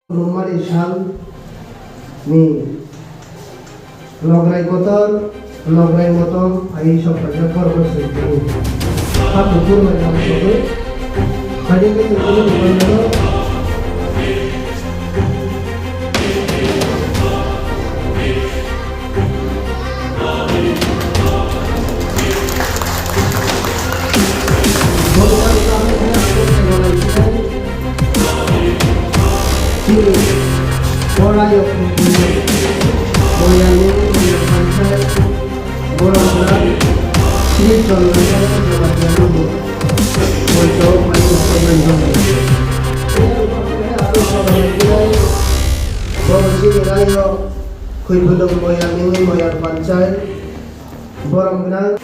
Lumari Sham ni lograi kotor lograi motor ai सब प्रजा कर्म से हाथ ऊपर में काम करो खाली के ऊपर में करो Orang yang moyang ini berpancar, orang orang ini kalau mereka berbahagia dulu, untuk masuk ke dalam. Harus orang ini, orang sini rayo, kui belum moyang ini moyang pancar, orang orang.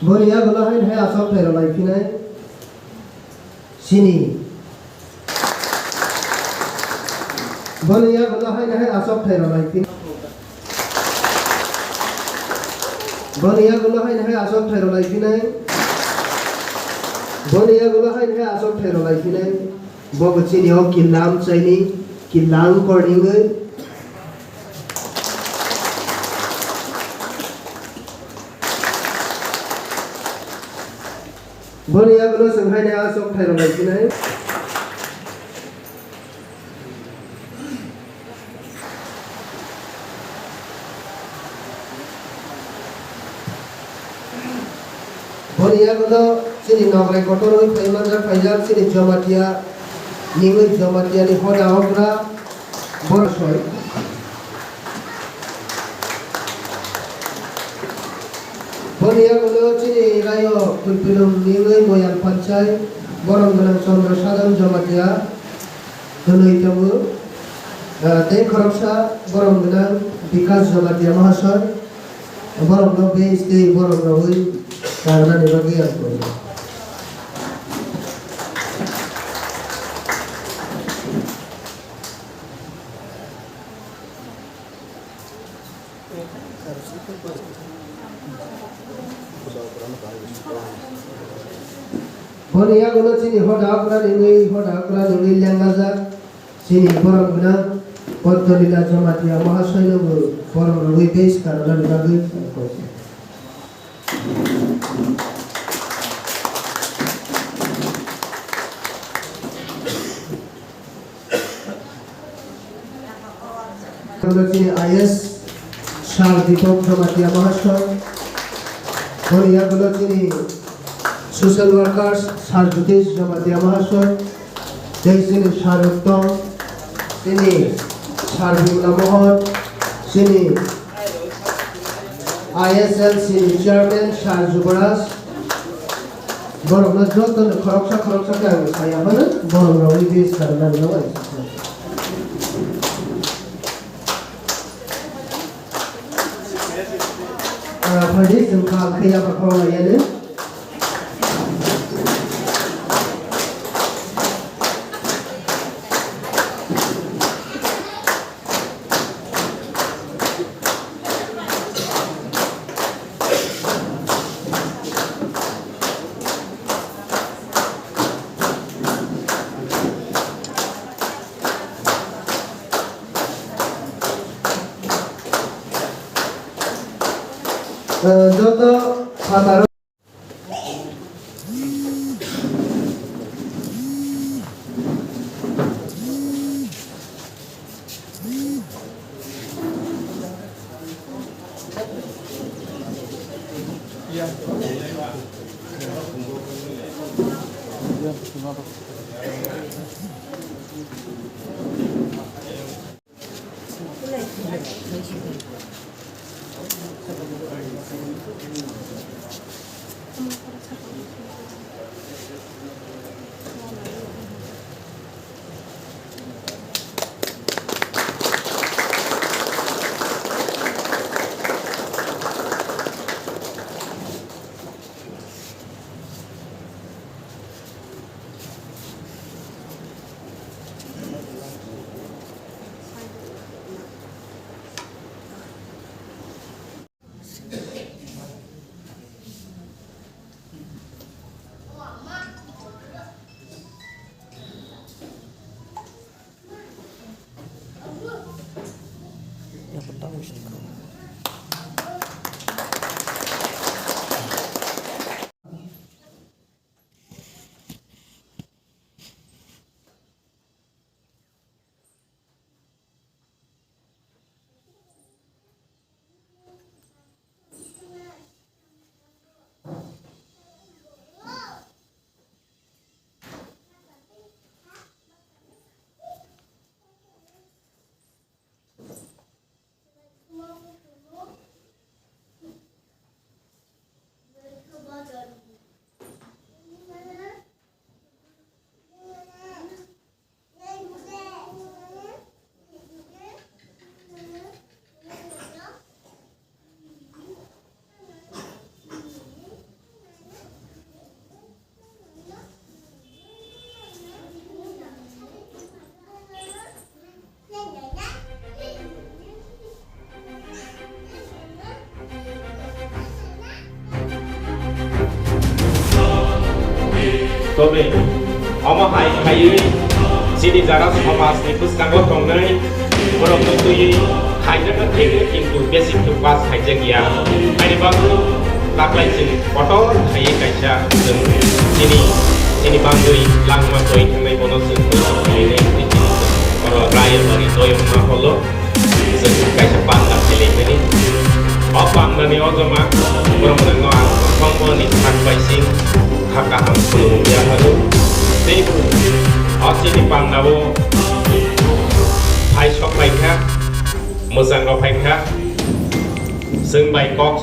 Bonia gulahin hai asok thero lai finai sini Bonia gulahin hai asok thero lai finai Bonia gulahin hai asok thero lai finai Bonia gulahin hai asok thero lai finai Bogo sini ho kilam chaini kilang korningai Bonia gula senghai ne asok thero lai finai Bonia gula sini nograi kotor oi paiman ja paijak sini jamatia ningoi jamatia ni hoda hokra borsoi Bonia gula sini rayo kulpilum ningoi moyang pancai borong ganang sondro sadam jamatia dunoi tamu tei khoroksa borong ganang bikas jamatia mahasar borong no base tei borong no hui karena dibagi aku. Bonia gula sini hoda akra ini lengaja sini borong guna podolila jamatia mahasaya guru borong rui base karena dibagi aku. Kalau sini IS Shar Dipok Jamatia Mahasar Bonia kalau sini Social Workers Shar Jutish Jamatia Mahasar dari sini Shar Uttom sini Shar Bimla Mohor sini ISL sini Chairman Shar Jubaras borong na joto khoroksa kaya saya mana borong rawi bis karena nawai Hadis tentang kaya bakal ya ne joto pataro তবে অমহাই খাইयै sini jarak সমাজ নিপুষ্টাঙ্গ দंनै বরং তুই খাইজাनो थेङो किन्तु basic to पास खाइजा गैया खाइबाबो दाख्लायसिन पटल खायै गायसा जों sini बांगै लांमा गय थांनाय बनो जों खाइनाय बर' रायबारि दयमा हलो जों गायसा बान्दा खाइलायनानै बांनानै अजमा बरं आं संबनि थाखबायसिन खाकाहां खुलुमया हारो बेबो sini बांनाबो फाइ सक फाइखा मोजां फाइखा जों बाइकक